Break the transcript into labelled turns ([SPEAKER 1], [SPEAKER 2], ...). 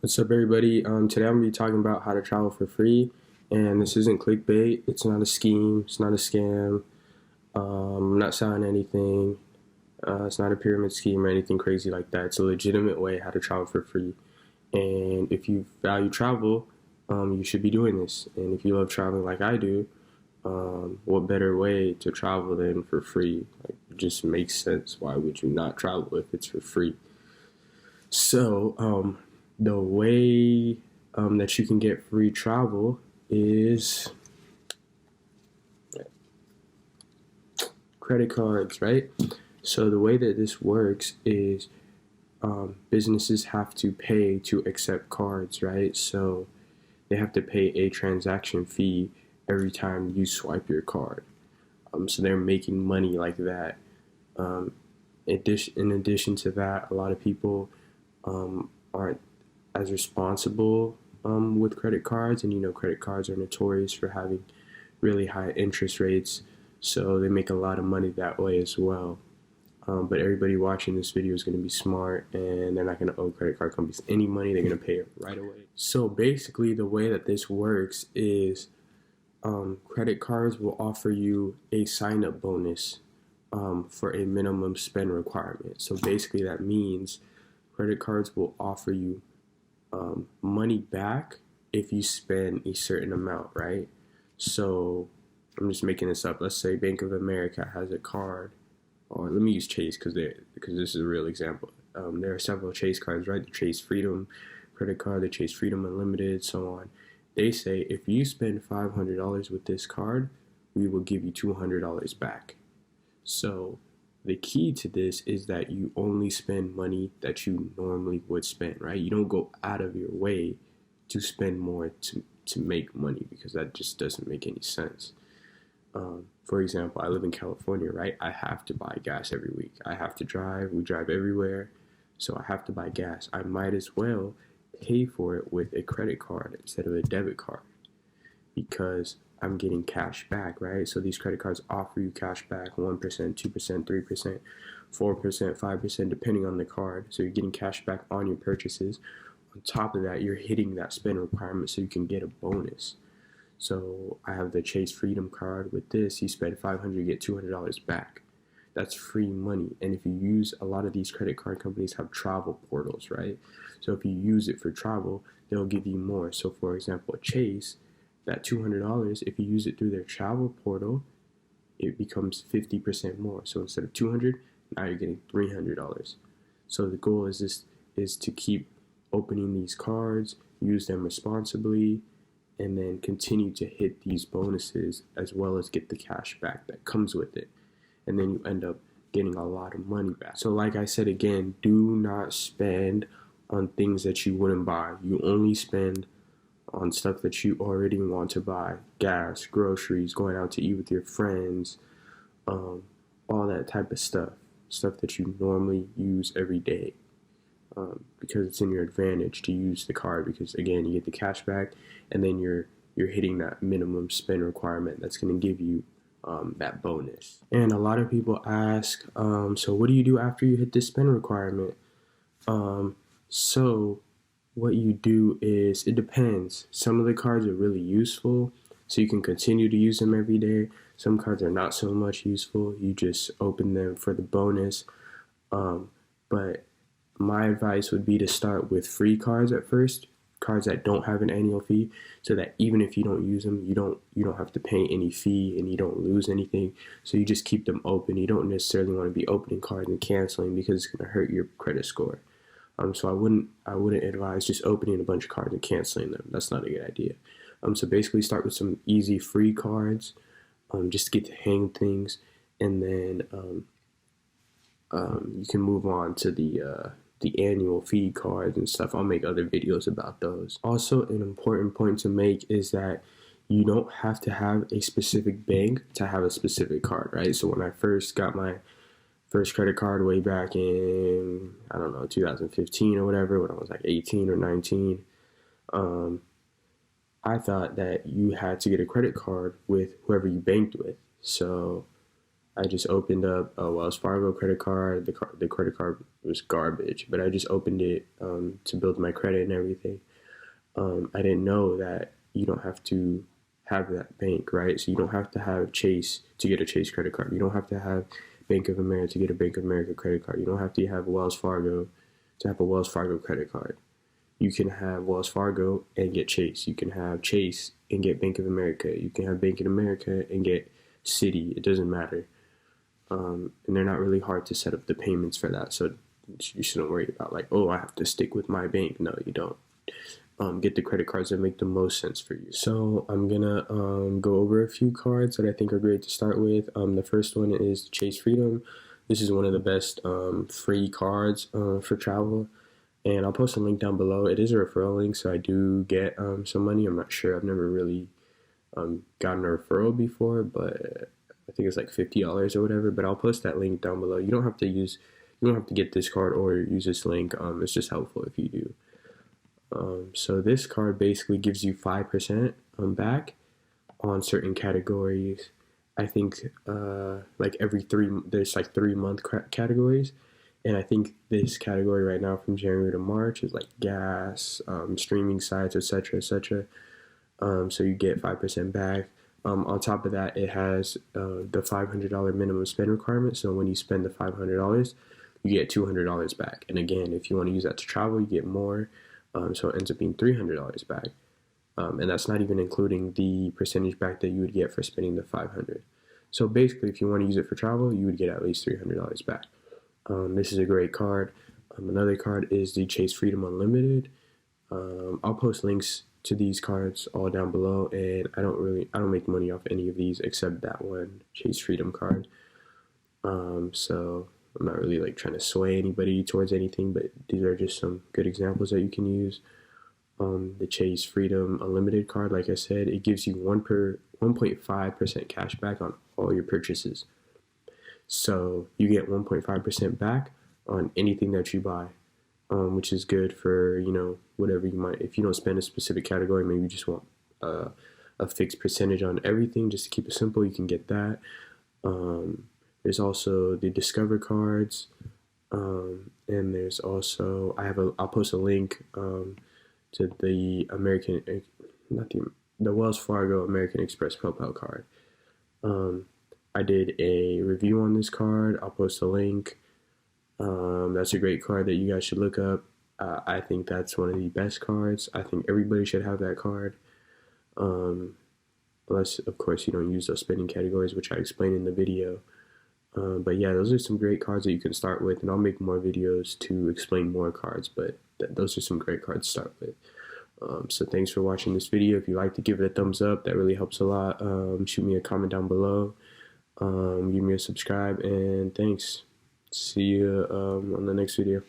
[SPEAKER 1] What's up, everybody? Today I'm gonna be talking about how to travel for free, and this isn't clickbait. It's not a scheme. It's not a scam. I'm not selling anything. It's not a pyramid scheme or anything crazy like that. It's a legitimate way how to travel for free. And if you value travel, you should be doing this. And if you love traveling like I do, what better way to travel than for free? Like, it just makes sense. Why would you not travel if it's for free? So, the way that you can get free travel is credit cards, right? So, the way that this works is businesses have to pay to accept cards, right? So, they have to pay a transaction fee every time you swipe your card. So, they're making money like that. Um, in addition to that, a lot of people aren't as responsible with credit cards, and credit cards are notorious for having really high interest rates, so they make a lot of money that way as well. But everybody watching this video is going to be smart, and they're not going to owe credit card companies any money. They're going to pay it right away. So basically, the way that this works is credit cards will offer you a sign-up bonus for a minimum spend requirement. So basically, that means credit cards will offer you money back if you spend a certain amount, right? So I'm just making this up. Let's say Bank of America has a card, or let me use Chase because this is a real example. There are several Chase cards, right? The Chase Freedom credit card, the Chase Freedom Unlimited, so on. They say if you spend $500 with this card, we will give you $200 back. So the key to this is that you only spend money that you normally would spend, right? You don't go out of your way to spend more to make money, because that just doesn't make any sense. For example, I live in California, right? I have to buy gas every week. I have to drive. We drive everywhere. So I have to buy gas. I might as well pay for it with a credit card instead of a debit card, because I'm getting cash back, right? So these credit cards offer you cash back 1%, 2%, 3%, 4%, 5%, depending on the card. So you're getting cash back on your purchases. On top of that, you're hitting that spend requirement so you can get a bonus. So I have the Chase Freedom card. With this, you spend $500, you get $200 back. That's free money. And if you use, a lot of these credit card companies have travel portals, right? So if you use it for travel, they'll give you more. So for example, Chase, that $200, if you use it through their travel portal, it becomes 50% more. So instead of $200, now you're getting $300. So the goal is to keep opening these cards, use them responsibly, and then continue to hit these bonuses as well as get the cash back that comes with it. And then you end up getting a lot of money back. So like I said again, do not spend on things that you wouldn't buy. You only spend on stuff that you already want to buy: gas, groceries, going out to eat with your friends, all that type of stuff that you normally use every day, because it's in your advantage to use the card, because again, you get the cash back, and then you're hitting that minimum spend requirement that's going to give you that bonus. And a lot of people ask, so what do you do after you hit this spend requirement? So what you do is, it depends. Some of the cards are really useful, so you can continue to use them every day. Some cards are not so much useful. You just open them for the bonus. But my advice would be to start with free cards at first, cards that don't have an annual fee, so that even if you don't use them, you don't have to pay any fee and you don't lose anything. So you just keep them open. You don't necessarily want to be opening cards and canceling, because it's going to hurt your credit score. So I wouldn't advise just opening a bunch of cards and canceling them. That's not a good idea. So basically start with some easy free cards, just to get the hang of things, and then you can move on to the annual fee cards and stuff. I'll make other videos about those. Also, an important point to make is that you don't have to have a specific bank to have a specific card, right? So when I first got my first credit card way back in, I don't know, 2015 or whatever, when I was like 18 or 19, I thought that you had to get a credit card with whoever you banked with. So I just opened up a Wells Fargo credit card. The credit card was garbage, but I just opened it to build my credit and everything. I didn't know that you don't have to have that bank, right? So you don't have to have Chase to get a Chase credit card. You don't have to have Bank of America to get a Bank of America credit card. You don't have to have Wells Fargo to have a Wells Fargo credit card. You can have Wells Fargo and get Chase. You can have Chase and get Bank of America. You can have Bank of America and get Citi. It doesn't matter. And they're not really hard to set up the payments for that. So you shouldn't worry about like, oh, I have to stick with my bank. No, you don't. Get the credit cards that make the most sense for you. So I'm gonna go over a few cards that I think are great to start with. The first one is Chase Freedom. This is one of the best free cards for travel, and I'll post a link down below. It is a referral link, so I do get some money. I'm not sure. I've never really gotten a referral before, but I think it's like $50 or whatever. But I'll post that link down below. You don't have to get this card or use this link. It's just helpful if you do. So this card basically gives you 5% back on certain categories. I think like there's like 3 month categories, and I think this category right now from January to March is like gas, streaming sites, etc., etc. So you get 5% back. On top of that, it has the $500 minimum spend requirement. So when you spend the $500, you get $200 back. And again, if you want to use that to travel, you get more. So it ends up being $300 back. And that's not even including the percentage back that you would get for spending the $500. So basically, if you want to use it for travel, you would get at least $300 back. This is a great card. Another card is the Chase Freedom Unlimited. I'll post links to these cards all down below, and I don't make money off any of these except that one Chase Freedom card. So I'm not really like trying to sway anybody towards anything, but these are just some good examples that you can use. The Chase Freedom Unlimited card, like I said, it gives you 1.5% cash back on all your purchases. So you get 1.5% back on anything that you buy, which is good for, whatever you might. If you don't spend a specific category, maybe you just want a fixed percentage on everything, just to keep it simple, you can get that. There's also the Discover cards, and there's also I'll post a link to the the Wells Fargo American Express Propel card. I did a review on this card. I'll post a link. That's a great card that you guys should look up. I think that's one of the best cards. I think everybody should have that card. Unless, of course, you don't use those spending categories, which I explained in the video. But yeah, those are some great cards that you can start with, and I'll make more videos to explain more cards, but those are some great cards to start with. So thanks for watching this video. If you like to give it a thumbs up, that really helps a lot. Shoot me a comment down below. Give me a subscribe, and thanks. See you on the next video.